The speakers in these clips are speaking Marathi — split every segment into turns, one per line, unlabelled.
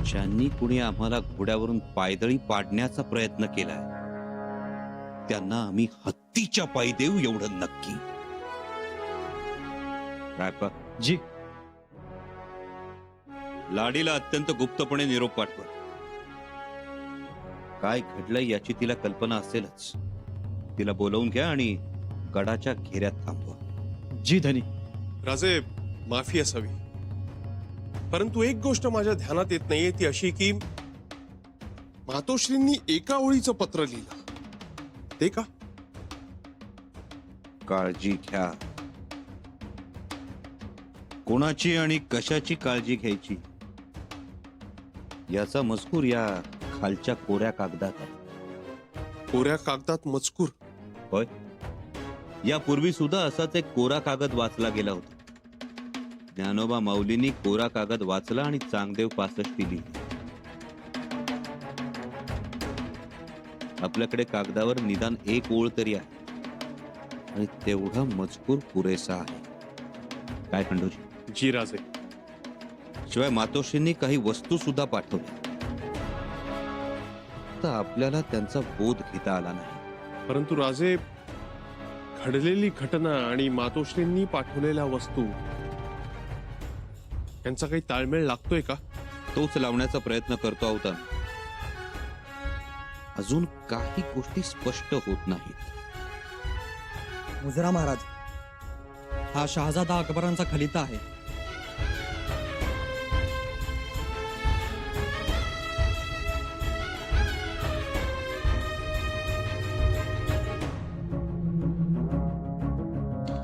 ज्यांनी कुणी आम्हाला घोड्यावरून पायदळी पाडण्याचा प्रयत्न केलाय त्यांना आम्ही हत्तीच्या पायी देऊ एवढं नक्की. रायप्पा,
जी.
लाडीला अत्यंत गुप्तपणे निरोप पाठवा. काय घडलंय याची तिला कल्पना असेलच. तिला बोलवून घ्या आणि गडाच्या घेऱ्यात थांबवा.
जी धनी.
राजे, माफी असावी, परंतु एक गोष्ट माझ्या ध्यानात येत नाहीये, ती अशी की मातोश्रींनी एका ओळीचं पत्र लिहिलं ते का?
काळजी घ्या. कोणाची आणि कशाची काळजी घ्यायची याचा मजकूर या खालच्या कोऱ्या कागदात आहे.
कोऱ्या कागदात मजकूर?
होय, यापूर्वी सुद्धा असाच एक कोरा कागद वाचला गेला होता. ज्ञानोबा माऊलींनी कोरा कागद वाचला आणि चांगदेव 65 लिहिली. आपल्याकडे कागदावर निदान एक ओळ तरी आहे आणि तेवढा मजकूर पुरेसा आहे. काय खंडोजी?
जी राजे.
शिवाय मातोश्रींनी काही वस्तू सुद्धा पाठवल्या, तर आपल्याला त्यांचा बोध घेता आला नाही.
परंतु राजे, घडलेली घटना आणि मातोश्रींनी पाठवलेल्या वस्तू यांचा काही ताळमेळ लागतोय का?
तोच लावण्याचा प्रयत्न करतो आहोत. अजून काही गोष्टी स्पष्ट होत नाहीत.
मुजरा महाराज, हा शहाजादा अकबरांचा खलिता आहे.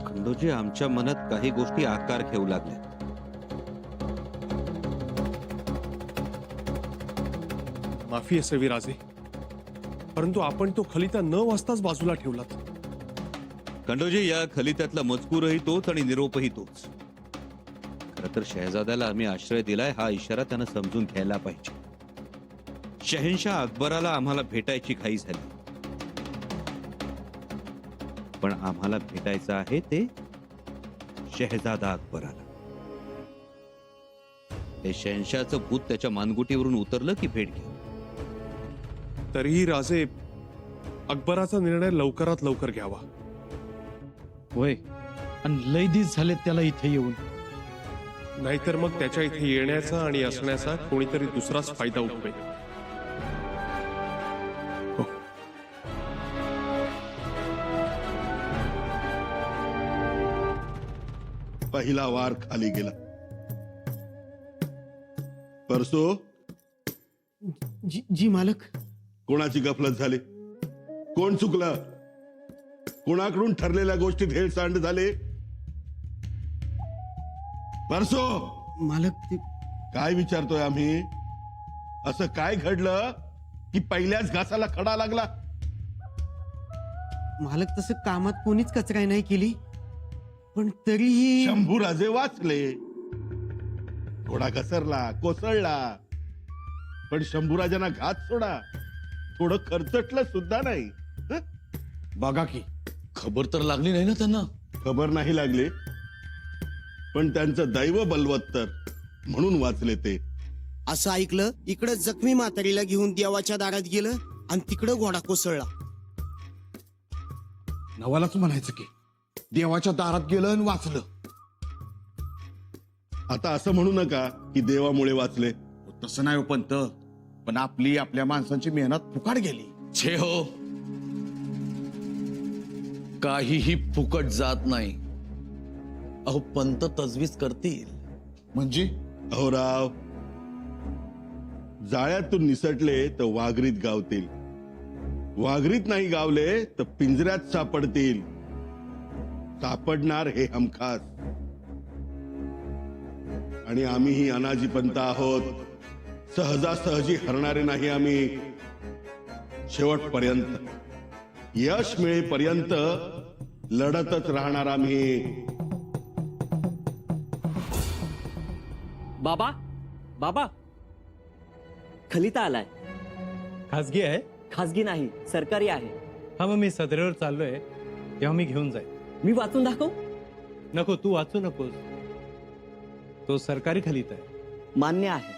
खंडोजी, आमच्या मनात काही गोष्टी आकार घेऊ लागल्या.
माफी असावी राजे, परंतु आपण तो खलिता न वाचताच बाजूला ठेवलात.
खंडोजी, या खलित्यातला मजकूरही तोच आणि निरोपही तोच. खरं तर शहजाद्याला आम्ही आश्रय दिलाय हा इशारा त्यानं समजून घ्यायला पाहिजे. शहेनशाह अकबराला आम्हाला भेटायची घाई झाली, पण आम्हाला भेटायचं आहे ते शहजादा अकबराला. हे शहेनशाहचं भूत त्याच्या मानगुटीवरून उतरलं की भेट घ्या.
तरीही राजे, अकबराचा निर्णय लवकरात लवकर घ्यावा.
होय, आणि लय दिस झाले त्याला इथे येऊन.
नाहीतर मग त्याच्या इथे येण्याचा आणि असण्याचा कोणीतरी दुसराच फायदा उठवेल. हो.
पहिला वार खाली गेला. परसो,
जी मालक.
कोणाची गफलत झाली? कोण चुकलं? कोणाकडून ठरलेल्या गोष्टीत हेळसांड झाले? परसो,
मालक,
काय विचारतोय आम्ही? असं काय घडलं की पहिल्याच घासाला खडा लागला?
मालक, तसं कामात कोणीच कचराई नाही केली, पण तरीही
शंभूराजे वाचले. थोडा घसरला, कोसळला, पण शंभूराजांना घात सोडा, थोडं खर्चटलं सुद्धा नाही. हं?
बघा की, खबर तर लागली नाही ना त्यांना.
खबर नाही लागली, पण त्यांचं दैव बलवत्तर म्हणून वाचले ते.
असं ऐकलं, इकडं जखमी म्हातारीला घेऊन देवाच्या दारात गेलं आणि तिकडं घोडा कोसळला.
नवालाच म्हणायचं की देवाच्या दारात गेलं आणि वाचलं.
आता असं म्हणू नका की देवामुळे वाचले.
तसं नाही हो पंत, पण आपली आपल्या माणसांची मेहनत फुकाट गेली.
छे हो, काहीही फुकट जात नाही. अहो, पंत तजवीज करतील.
म्हणजे
अहो राव, जाळ्यातून निसटले तर वाघरीत गावतील, वाघरीत नाही गावले तर पिंजऱ्यात सापडतील. सापडणार हे हमखास. आणि आम्हीही अनाजी पंत आहोत. सहजासहजी हरणारे नाही आम्ही. शेवटपर्यंत, यश मिळेपर्यंत लढतच राहणार आम्ही.
बाबा, बाबा, खलिता आलाय.
खासगी आहे?
खासगी नाही, सरकारी आहे.
हा, मग मी सदरेवर चाललोय, तेव्हा मी घेऊन जाईल.
मी वाचून दाखव?
नको, तू वाचू नकोस. तो सरकारी खलिता आहे.
मान्य आहे,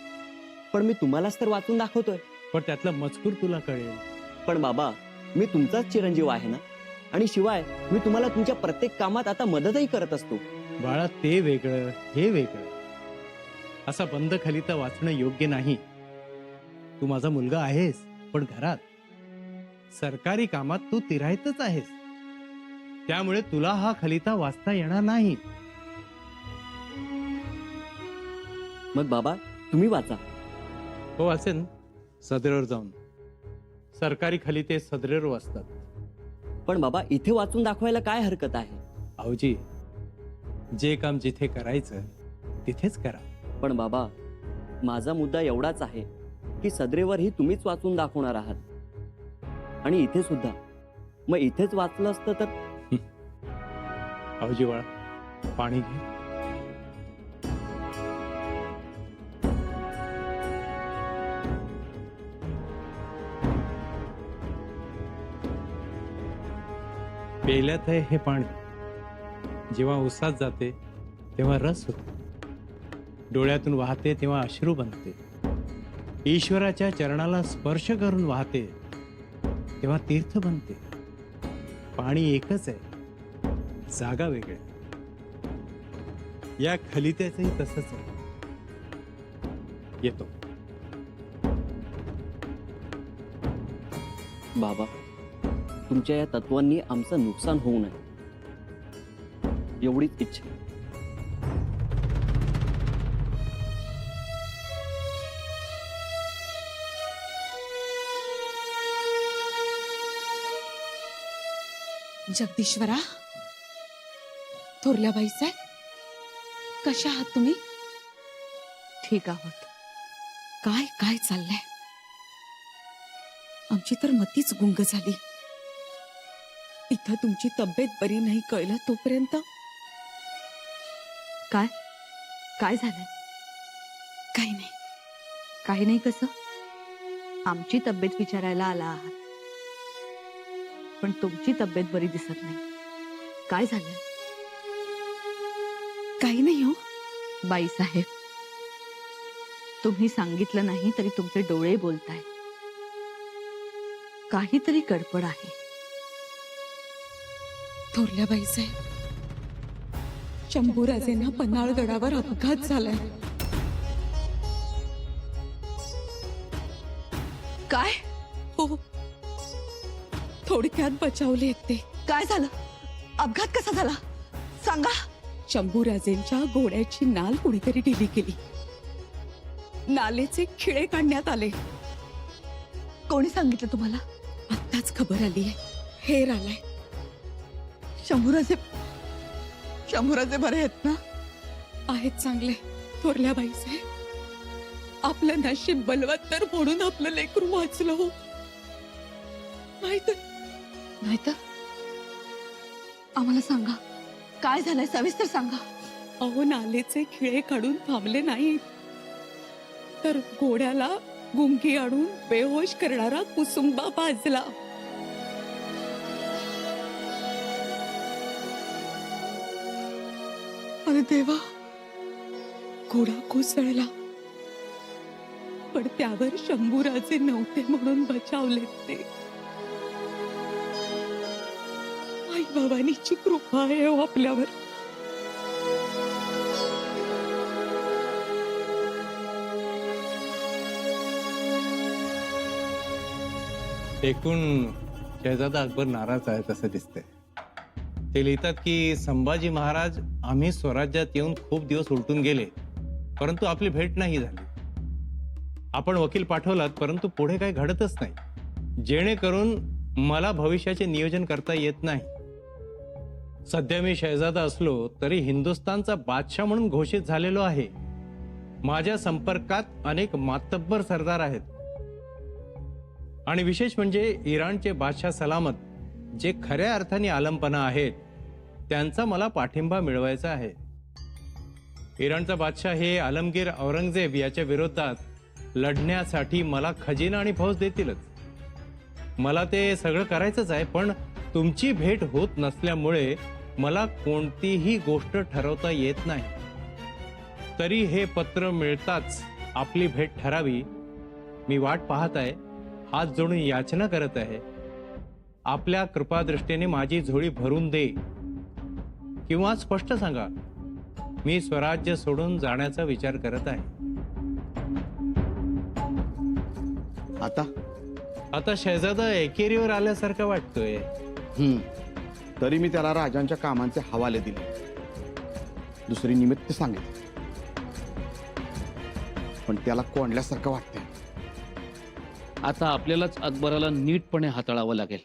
पण मी तुम्हालाच तर वाचून दाखवतोय.
पण त्यातला मजकूर तुला कळेल.
पण बाबा, मी तुमचाच चिरंजीव आहे ना, आणि शिवाय मी तुम्हाला तुमच्या प्रत्येक कामात आता मदतही करत असतो.
बाळा, ते वेगळं हे वेगळं. असा बंद खलिता वाचणं योग्य नाही. तू माझा मुलगा आहेस, पण घरात सरकारी कामात तू तिरायतच आहेस. त्यामुळे तुला हा खलिता वाचता येणार नाही.
मग बाबा, तुम्ही वाचा.
हो, असेल सदरेवर जाऊन. सरकारी खलिते सदरेवर वाचतात.
पण बाबा, इथे वाचून दाखवायला काय हरकत आहे?
भाऊजी, जे काम जिथे करायचं तिथेच करा.
पण बाबा, माझा मुद्दा एवढाच आहे की सदरेवरही तुम्हीच वाचून दाखवणार आहात, आणि इथे सुद्धा. मग इथेच वाचलं असतं तर.
भाऊजी बाळा, पाणी घे. पेल्यात आहे हे पाणी. जेव्हा उसात जाते तेव्हा रस होतो, डोळ्यातून वाहते तेव्हा अश्रू बनते, ईश्वराच्या चरणाला स्पर्श करून वाहते तेव्हा तीर्थ बनते. पाणी एकच आहे, जागा वेगळ्या. या खलित्याचंही तसंच आहे. येतो.
बाबा, तुमच्या या तत्वांनी आमचं नुकसान होऊ नये एवढीच इच्छा.
जगदीश्वरा, थोरल्याबाई साहेब, कशा आहात तुम्ही? ठीक आहोत. काय काय चाललंय? आमची तर मतीच गुंग झाली. इथं तुमची तब्येत बरी नाही कळलं तोपर्यंत.
काय काय झालंय?
काही नाही.
काही नाही कसं? आमची तब्येत विचारायला आला आहात, पण तुमची तब्येत बरी दिसत नाही. काय झालंय?
काही नाही हो.
बाईसाहेब, तुम्ही सांगितलं नाही तरी तुमचे डोळे बोलताय. काहीतरी गडबड आहे.
थोरल्याबाई साहेब, शंभूराजेंना पन्हाळगडावर अपघात झालाय.
काय?
हो, थोडक्यात बचावले ते.
काय झालं? अपघात कसा झाला? सांगा.
शंभूराजेंच्या घोड्याची नाल कुणीतरी ढिली केली. नालेचे खिळे काढण्यात आले.
कोणी सांगितलं तुम्हाला?
आत्ताच खबर आली आहे. हेर आलाय.
शंभूराजे बरे आहेत ना?
आहेत चांगले. थोरल्याबाई साहेब, आपलं नशीब बलवत्तर म्हणून आपलं लेकरू वाचलं हो.
नाहीतर आम्हाला सांगा, काय झालंय सविस्तर सांगा.
अहो, नालेचे खिळे काढून थांबले नाहीत, तर घोड्याला गुंगी आणून बेहोश करणारा कुसुंबा भाजला. अरे देवा, घोडा कोसळला. पण त्यावर शंभूराजे नव्हते म्हणून बचावलेत ते. आई भवानीची कृपा आहे हो आपल्यावर.
एकूण शहजादा अकबर नाराज आहे असं दिसतंय. ते लिहितात की संभाजी महाराज आम्ही स्वराज्यात येऊन खूप दिवस उलटून गेले, परंतु आपली भेट नाही झाली. आपण वकील पाठवलात, परंतु पुढे काही घडतच नाही, जेणेकरून मला भविष्याचे नियोजन करता येत नाही. सध्या मी शहजादा असलो तरी हिंदुस्थानचा बादशाह म्हणून घोषित झालेलो आहे. माझ्या संपर्कात अनेक मातब्बर सरदार आहेत, आणि विशेष म्हणजे इराणचे बादशाह सलामत, जे खऱ्या अर्थाने आलमपणा आहेत, त्यांचा मला पाठिंबा मिळवायचा आहे. इराणचा बादशाह हे आलमगीर औरंगजेब याच्या विरोधात लढण्यासाठी मला खजिना आणि फौज देतीलच. मला ते सगळं करायचंच आहे, पण तुमची भेट होत नसल्यामुळे मला कोणतीही गोष्ट ठरवता येत नाही. तरी हे पत्र मिळताच आपली भेट ठरावी. मी वाट पाहत आहे, हात जोडून याचना करत आहे. आपल्या कृपादृष्टीने माझी झोळी भरून दे, किंवा स्पष्ट सांगा, मी स्वराज्य सोडून जाण्याचा विचार करत आहे. आता शहजादा एकेरीवर आल्यासारखं वाटतोय.
तरी मी त्याला राजांच्या कामांचे हवाले दिले, दुसरी निमित्त सांगितली, पण त्याला कोंडल्यासारखं वाटतंय.
आता आपल्यालाच अकबराला नीटपणे हाताळावं लागेल,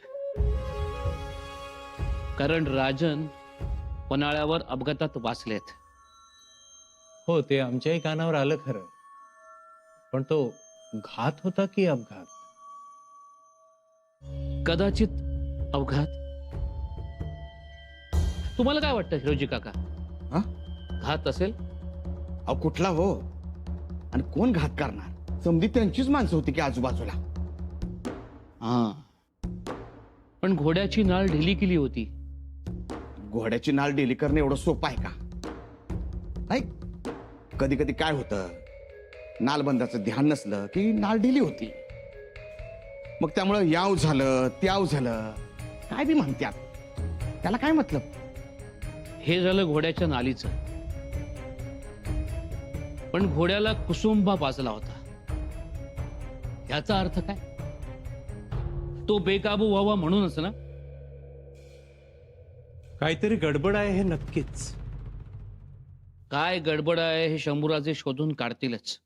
कारण राजन पन्हाळ्यावर अपघातात वाचलेत.
हो, ते आमच्याही कानावर आलं खरं, पण तो घात होता की अपघात?
कदाचित अपघात. तुम्हाला काय वाटतं हिरोजी काका?
हा?
घात असेल?
अहो कुठला हो, आणि कोण घात करणार? समधी त्यांचीच माणसं होती की आजूबाजूला.
हा, पण घोड्याची नाळ ढिली केली होती.
घोड्याची नाळ डेली करणं एवढं सोपं आहे का? नाही, कधी कधी काय होतं, नालबंदाचं ध्यान नसलं की नाळ ढिली होती, मग त्यामुळं याव झालं त्याव झालं, काय बी म्हणतात, त्याला काय मतलब?
हे झालं घोड्याच्या नालीचं, पण घोड्याला कुसुंबा पाजला होता. याचा अर्थ काय? तो बेकाबू व्हावा म्हणूनच ना?
काहीतरी गडबड आहे हे नक्कीच.
काय गडबड आहे हे शंभूराजे शोधून काढतीलच.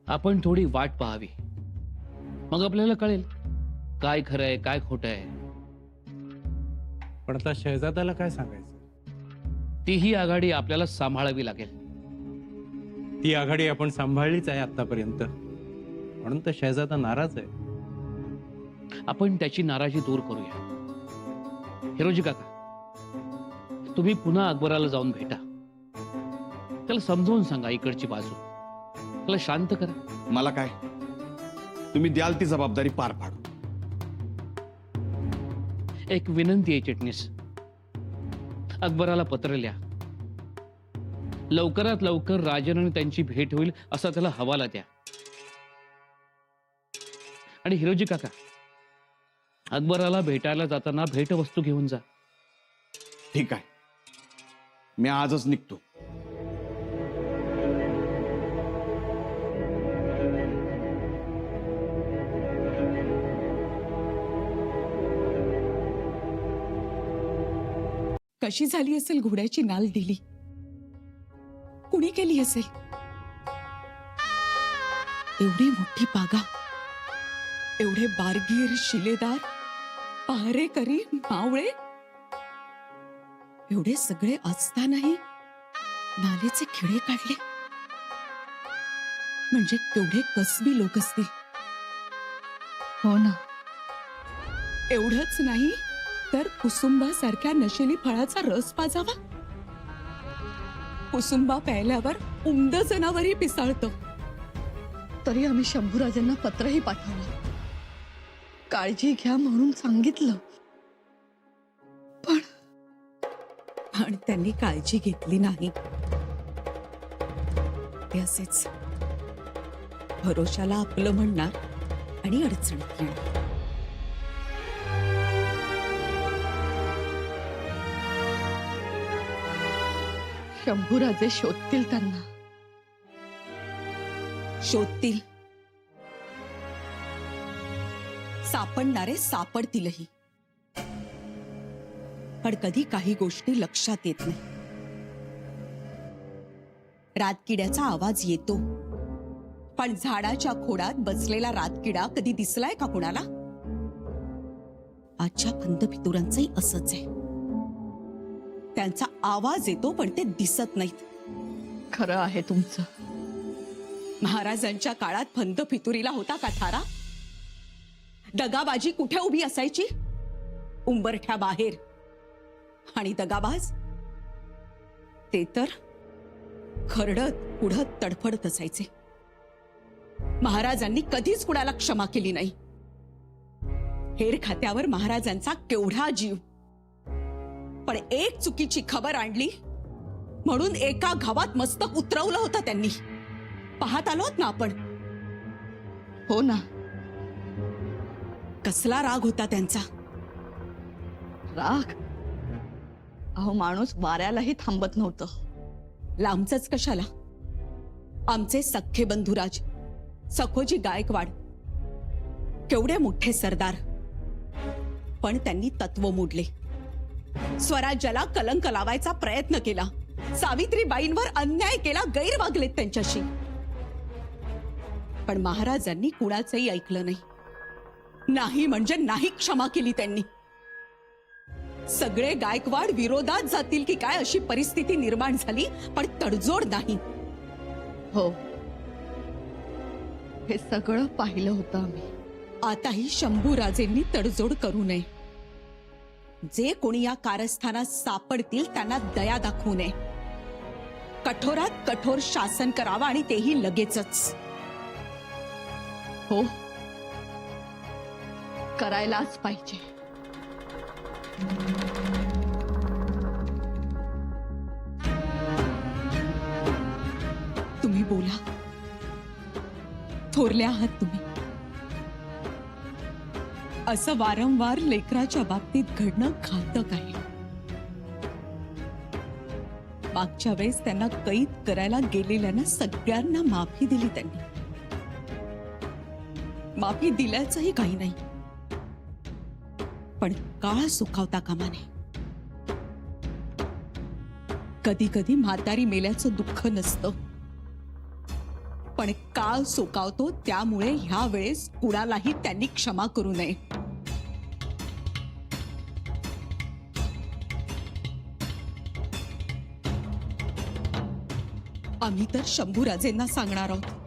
आपण थोडी वाट पाहावी, मग आपल्याला कळेल काय खरं आहे काय खोटं आहे.
पण आता शहजादाला काय सांगायचं?
तीही आघाडी आपल्याला सांभाळावी लागेल.
ती आघाडी आपण सांभाळलीच आहे आतापर्यंत, म्हणून तर शहजादा नाराज आहे.
आपण त्याची नाराजी दूर करूया. हिरोजी काका, तुम्ही पुन्हा अकबराला जाऊन भेटा, त्याला समजावून सांगा इकडची बाजू, त्याला शांत करा.
मला काय, तुम्ही द्याल ती जबाबदारी पार पाडू.
एक विनंती आहे चिटणीस, अकबराला पत्र लिहा. लवकरात लवकर राजन आणि त्यांची भेट होईल असा त्याला हवाला द्या. आणि हिरोजी काका, अकबराला भेटायला जाताना भेटवस्तू घेऊन जा.
ठीक आहे, मी आजच निघतो.
कशी झाली असेल घोड्याची नाल ढिली? कुणी केली असेल? एवढी मोठी बागा, एवढे बारगीर शिलेदार, पहारेकरी, मावळे, एवढे सगळे असतानाही नालेचे खिळे काढले, म्हणजे केवढे कसबी लोक असतील.
हो ना.
एवढंच नाही तर कुसुंबासारख्या नशेली फळाचा रस पाजावा. कुसुंबा प्यायल्यावर उमद जनावरही पिसाळतं.
तरी आम्ही शंभूराजांना पत्रही पाठवलं, काळजी घ्या म्हणून सांगितलं,
पण त्यांनी काळजी घेतली नाही. ते असेच भरोशाला आपलं म्हणणार आणि अडचणीत येणार.
शंभूराजे शोधतील त्यांना.
शोधतील, सापडणारे सापडतीलही, पण कधी काही गोष्टी लक्षात येत नाही. रातकिड्याचा आवाज येतो, पण झाडाच्या खोडात बसलेला रातकिडा कधी दिसलाय का कुणाला? आजच्या फंदफितुरांचंही असंच आहे. त्यांचा आवाज येतो पण ते दिसत नाहीत.
खरं आहे तुमचं.
महाराजांच्या काळात फंदफितुरीला होता का थारा? दगाबाजी कुठे उभी असायची? उंबरठ्या बाहेर. आणि दगाबाज ते तर खरडत पुढत तडफडत असायचे. महाराजांनी कधीच कुणाला क्षमा केली नाही. हेर खात्यावर महाराजांचा केवढा जीव, पण एक चुकीची खबर आणली म्हणून एका घावात मस्तक उतरवलं होतं त्यांनी. पाहत आलोत ना आपण.
हो ना.
कसला राग होता त्यांचा.
राग? अहो माणूस वाऱ्यालाही थांबत नव्हतं.
लांबचंच कशाला, आमचे सख्खे बंधुराज सखोजी गायकवाड केवढे मोठे सरदार, पण त्यांनी तत्व मोडले. स्वराज्याला कलंक लावायचा प्रयत्न केला. सावित्रीबाईंवर अन्याय केला, गैर वागलेत त्यांच्याशी. पण महाराजांनी कुणाचंही ऐकलं नाही. नाही म्हणजे नाही क्षमा केली त्यांनी. सगळे गायकवाड विरोधात जातील की काय अशी परिस्थिती निर्माण झाली, पण तडजोड नाही.
हो, हे सगळं पाहिलं होतं आम्ही.
आताही शंभूराजेंनी तडजोड करू नये. जे कोणी या कारस्थानात सापडतील त्यांना दया दाखवू नये. कठोरात कठोर शासन करावा आणि तेही लगेचच.
हो, करायलाच पाहिजे.
तुम्ही बोला. थोरले आहात तुम्ही. असं वारंवार लेकराच्या बाबतीत घडणं घातक आहे. मागच्या वेळेस त्यांना कैद करायला गेलेल्यांना सगळ्यांना माफी दिली त्यांनी. माफी दिल्याचंही काही नाही, पण काळ सुखावता कामा नये. कधी कधी म्हातारी मेल्याचं दुःख नसतं, पण काळ सुकावतो. त्यामुळे ह्या वेळेस कुणालाही त्यांनी क्षमा करू नये. आम्ही तर शंभूराजेंना सांगणार आहोत.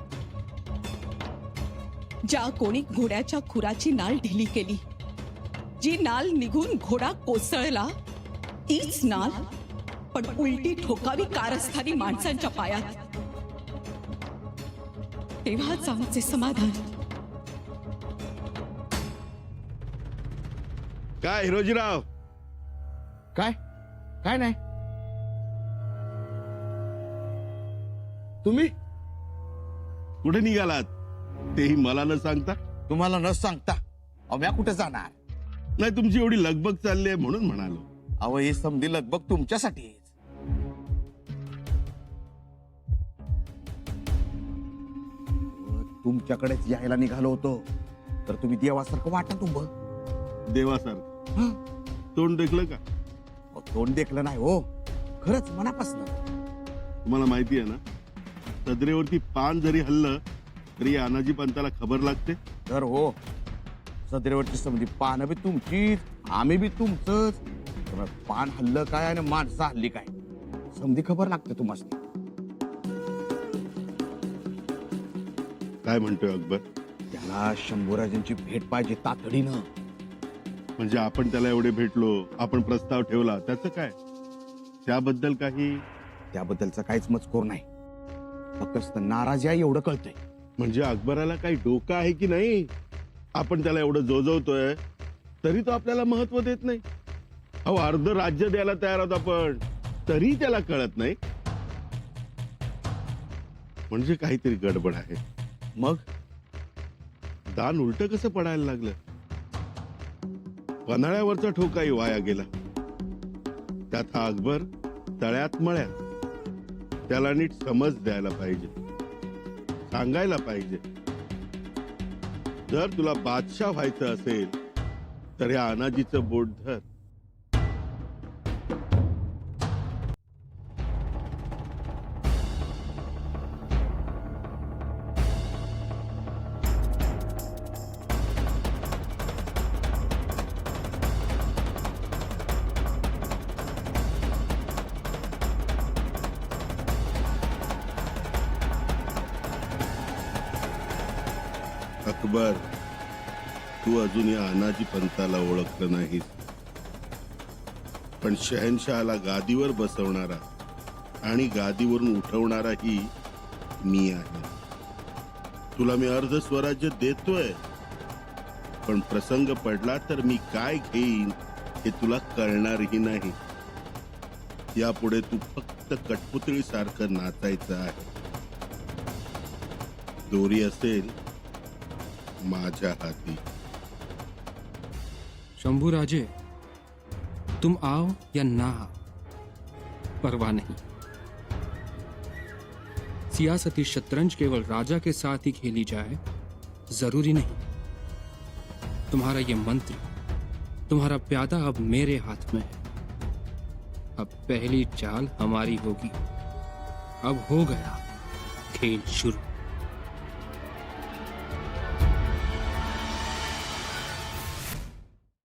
ज्या कोणी घोड्याच्या खुराची नाल ढिली केली, जी नाल निघून घोडा कोसळला, तीच नाल पण उलटी ठोकावी कारस्थानी माणसांच्या पायात. तेव्हाच आमचे समाधान.
काय हिरोजीराव?
काय काय नाही. तुम्ही
कुठे निघालात तेही मला न सांगता?
तुम्हाला न सांगता अव्या कुठे जाणार?
नाही, तुमची एवढी लगबग चालली आहे म्हणून म्हणालो.
अहो ही समधी लगबग तुमच्यासाठी. तुमच्याकडेच यायला निघालो होतो तर तुम्ही देवासारखं वाटत उभं.
देवासारखं? तोंड देखलं का?
अहो, तोंड देखलं नाही हो, खरंच मनापासून.
तुम्हाला माहिती आहे ना, सदरेवरती पान जरी हल्लं तरी अनाजी पंताला खबर लागते.
तर हो, सदरेवरची समधी पानं बी तुमचीच, आम्ही बी तुमचंच. पण पान हल्लं काय आणि माणसं हल्ली काय, समधी खबर लागते तुम्हाला.
काय म्हणतोय अकबर?
त्याला शंभूराजांची भेट पाहिजे तातडीनं.
म्हणजे आपण त्याला एवढे भेटलो, आपण प्रस्ताव ठेवला, त्याचं काय? त्याबद्दल काही?
त्याबद्दलचा काहीच मजकूर नाही, फक्त नाराजी आहे एवढं कळतंय.
म्हणजे अकबराला काही डोकं आहे की नाही? आपण त्याला एवढं जोजवतोय तरी तो आपल्याला महत्व देत नाही. अहो, अर्ध राज्य द्यायला तयार आहोत आपण, तरी त्याला कळत नाही. म्हणजे काहीतरी गडबड आहे.
मग
दान उलट कसं पडायला लागलं? पन्हाळ्यावरचा ठोकाही वाया गेला. त्यात हा अकबर तळ्यात मळ्यात. त्याला नीट समज द्यायला पाहिजे, सांगायला पाहिजे. जर तुला बादशाह व्हायचं असेल तर ह्या अनाजीचं बोट धर. अकबर, तू अजून या अनाजी पंताला ओळखलं नाहीस, पण शहनशहाला गादीवर बसवणारा आणि गादीवरून उठवणाराही मी आहे. तुला मी अर्ध स्वराज्य देतोय, पण प्रसंग पडला तर मी काय घेईन हे तुला कळणारही नाही. यापुढे तू फक्त फक्त कठपुतळी सारखं नाचायचं आहे. दोरी असेल माझ्या हाती.
शंभूराजे, तुम आओ या ना आओ, परवाह नहीं. सियासती शतरंज केवल राजा के साथ ही खेली जाए जरूरी नहीं. तुम्हारा ये मंत्र, तुम्हारा प्यादा अब मेरे हाथ में है. अब पहली चाल हमारी होगी. अब हो गया खेल शुरू.